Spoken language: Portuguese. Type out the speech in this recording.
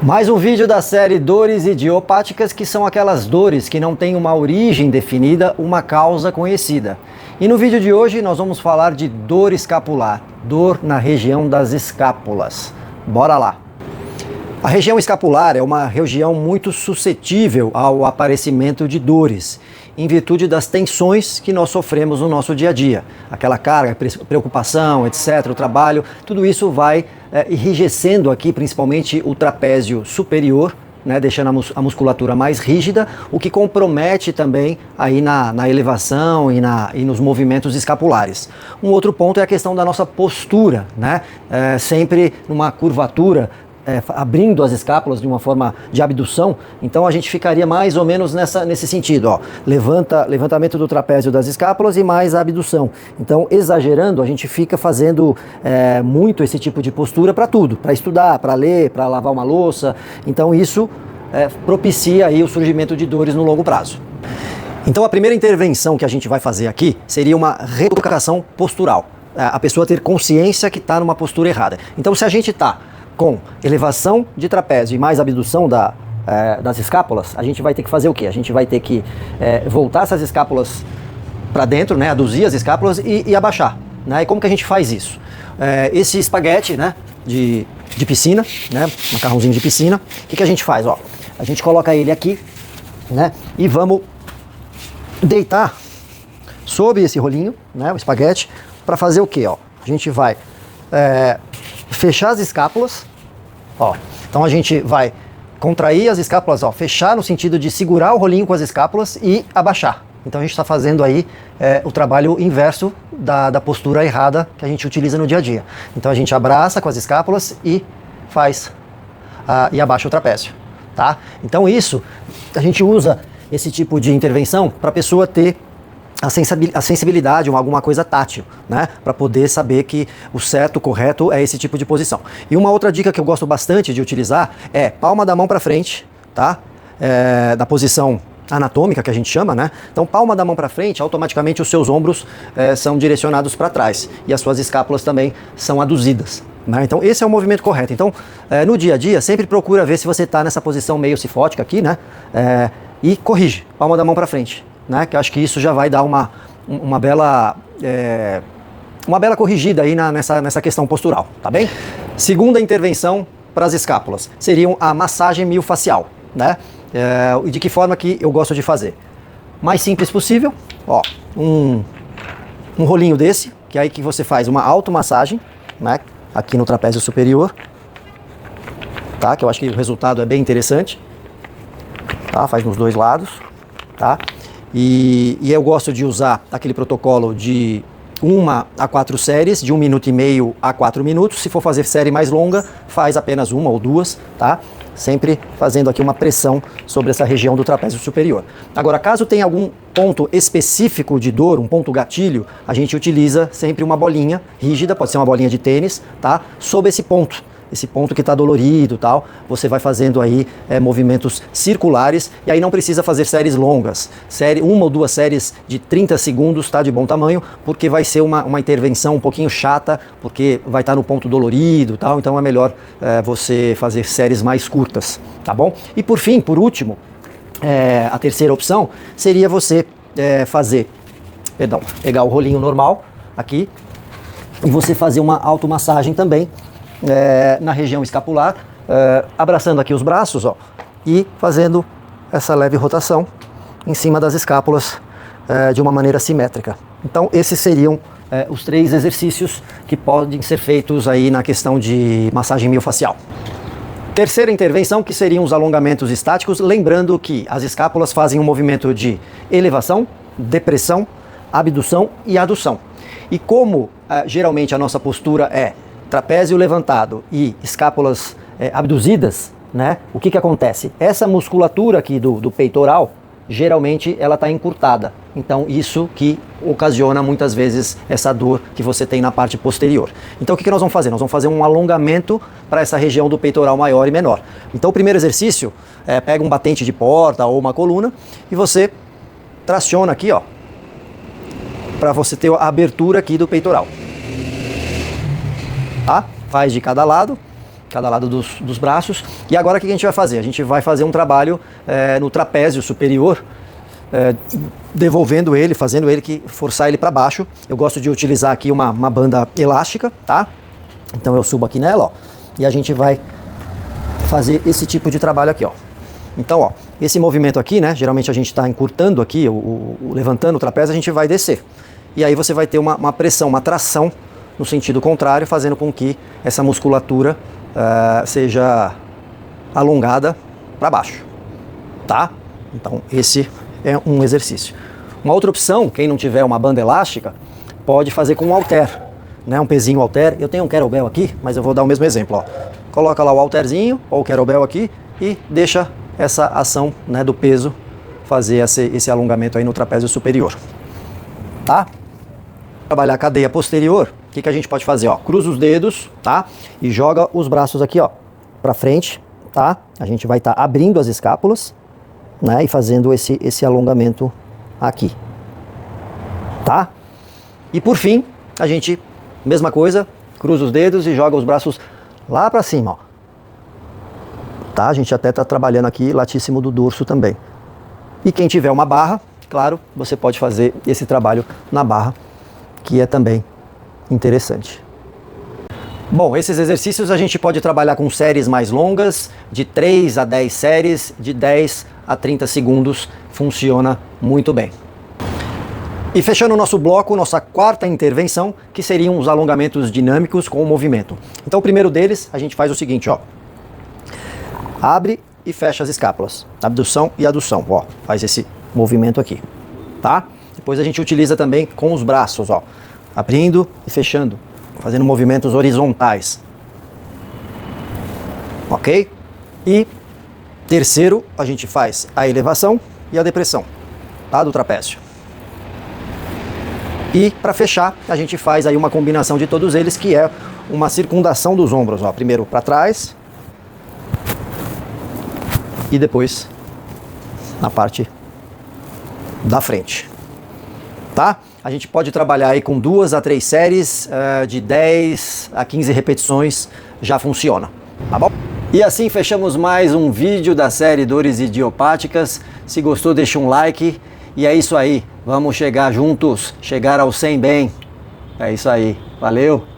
Mais um vídeo da série Dores Idiopáticas, que são aquelas dores que não têm uma origem definida, uma causa conhecida. E no vídeo de hoje nós vamos falar de dor escapular, dor na região das escápulas. Bora lá! A região escapular é uma região muito suscetível ao aparecimento de dores, em virtude das tensões que nós sofremos no nosso dia a dia. Aquela carga, preocupação, etc., o trabalho, tudo isso vai enrijecendo aqui, principalmente o trapézio superior, né, deixando a musculatura mais rígida, o que compromete também aí na elevação e nos movimentos escapulares. Um outro ponto é a questão da nossa postura, né? Sempre numa curvatura, abrindo as escápulas de uma forma de abdução, então a gente ficaria mais ou menos nesse sentido, ó, levantamento do trapézio das escápulas e mais a abdução. Então, exagerando, a gente fica fazendo muito esse tipo de postura para tudo, para estudar, para ler, para lavar uma louça. Então isso propicia aí o surgimento de dores no longo prazo. Então a primeira intervenção que a gente vai fazer aqui seria uma reeducação postural, a pessoa ter consciência que está numa postura errada. Então se a gente está com elevação de trapézio e mais abdução das escápulas, a gente vai ter que fazer o quê? A gente vai ter que voltar essas escápulas para dentro, né? Aduzir as escápulas e abaixar. Né? E como que a gente faz isso? Esse espaguete, né? de piscina, né? Macarrãozinho de piscina, o que a gente faz? Ó, a gente coloca ele aqui, né? E vamos deitar sobre esse rolinho, né? O espaguete, para fazer o quê? Ó, a gente vai fechar as escápulas, ó. Então a gente vai contrair as escápulas, ó, fechar no sentido de segurar o rolinho com as escápulas e abaixar. Então a gente está fazendo aí o trabalho inverso da postura errada que a gente utiliza no dia a dia. Então a gente abraça com as escápulas e faz e abaixa o trapézio, tá? Então isso, a gente usa esse tipo de intervenção para a pessoa ter a sensibilidade ou alguma coisa tátil, né? Para poder saber que o certo, o correto é esse tipo de posição. E uma outra dica que eu gosto bastante de utilizar é palma da mão para frente, tá? Da posição anatômica que a gente chama, né? Então palma da mão para frente, automaticamente os seus ombros são direcionados para trás e as suas escápulas também são aduzidas. Né? Então esse é o movimento correto. Então no dia a dia sempre procura ver se você está nessa posição meio cifótica aqui, né? E corrige, palma da mão para frente. Né? Que eu acho que isso já vai dar uma bela corrigida aí nessa questão postural, tá bem? Segunda intervenção para as escápulas seriam a massagem miofascial, né? E de que forma que eu gosto de fazer? Mais simples possível, ó, um rolinho desse, que é aí que você faz uma automassagem, né? Aqui no trapézio superior, tá? Que eu acho que o resultado é bem interessante, tá? Faz nos dois lados, tá? E eu gosto de usar aquele protocolo de 1 a 4 séries, de 1,5 minuto a 4 minutos. Se for fazer série mais longa, faz apenas 1 ou 2, tá? Sempre fazendo aqui uma pressão sobre essa região do trapézio superior. Agora, caso tenha algum ponto específico de dor, um ponto gatilho, a gente utiliza sempre uma bolinha rígida, pode ser uma bolinha de tênis, tá? Sobre esse ponto que está dolorido e tal, você vai fazendo aí movimentos circulares e aí não precisa fazer séries longas. Uma ou duas séries de 30 segundos está de bom tamanho, porque vai ser uma intervenção um pouquinho chata, porque vai estar no ponto dolorido e tal, então é melhor você fazer séries mais curtas, tá bom? E por fim, por último, a terceira opção seria você pegar o rolinho normal aqui e você fazer uma automassagem também, na região escapular, abraçando aqui os braços, ó, e fazendo essa leve rotação em cima das escápulas de uma maneira simétrica. Então esses seriam os 3 exercícios que podem ser feitos aí na questão de massagem miofascial. Terceira intervenção, que seriam os alongamentos estáticos, lembrando que as escápulas fazem um movimento de elevação, depressão, abdução e adução. E como geralmente a nossa postura é trapézio levantado e escápulas abduzidas, né? O que acontece? Essa musculatura aqui do peitoral, geralmente ela está encurtada. Então isso que ocasiona muitas vezes essa dor que você tem na parte posterior. Então o que nós vamos fazer? Nós vamos fazer um alongamento para essa região do peitoral maior e menor. Então o primeiro exercício pega um batente de porta ou uma coluna e você traciona aqui, ó, para você ter a abertura aqui do peitoral. Tá? Faz de cada lado cada lado dos braços. E agora o que a gente vai fazer? A gente vai fazer um trabalho no trapézio superior, devolvendo ele, fazendo ele forçar ele para baixo. Eu gosto de utilizar aqui uma banda elástica, tá? Então eu subo aqui nela, ó, e a gente vai fazer esse tipo de trabalho aqui, ó. Então, ó, esse movimento aqui, né, geralmente a gente está encurtando aqui, levantando o trapézio, a gente vai descer. E aí você vai ter uma pressão, uma tração no sentido contrário, fazendo com que essa musculatura seja alongada para baixo, tá? Então, esse é um exercício. Uma outra opção, quem não tiver uma banda elástica, pode fazer com um halter, né, um pezinho halter. Eu tenho um kettlebell aqui, mas eu vou dar o mesmo exemplo, ó. Coloca lá o halterzinho, ou o kettlebell aqui, e deixa essa ação, né, do peso fazer esse alongamento aí no trapézio superior, tá? Trabalhar a cadeia posterior, o que a gente pode fazer, ó? Cruza os dedos, tá? E joga os braços aqui, ó, pra frente, tá? A gente vai estar abrindo as escápulas, né, e fazendo esse alongamento aqui, tá? E por fim, a gente, mesma coisa, cruza os dedos e joga os braços lá pra cima, ó. Tá? A gente até está trabalhando aqui latíssimo do dorso também. E quem tiver uma barra, claro, você pode fazer esse trabalho na barra, que é também interessante. Bom, esses exercícios a gente pode trabalhar com séries mais longas, de 3 a 10 séries, de 10 a 30 segundos, funciona muito bem. E fechando o nosso bloco, nossa quarta intervenção, que seriam os alongamentos dinâmicos com o movimento. Então o primeiro deles, a gente faz o seguinte, ó. Abre e fecha as escápulas, abdução e adução, ó, faz esse movimento aqui, tá? Depois a gente utiliza também com os braços, ó, abrindo e fechando, fazendo movimentos horizontais, ok? E terceiro, a gente faz a elevação e a depressão, tá, do trapézio. E para fechar, a gente faz aí uma combinação de todos eles, que é uma circundação dos ombros, ó, primeiro para trás, e depois na parte da frente, tá? A gente pode trabalhar aí com 2 a 3 séries de 10 a 15 repetições, já funciona, tá bom? E assim fechamos mais um vídeo da série Dores Idiopáticas. Se gostou, deixa um like, e é isso aí, vamos chegar juntos, chegar ao 100 bem, é isso aí, valeu!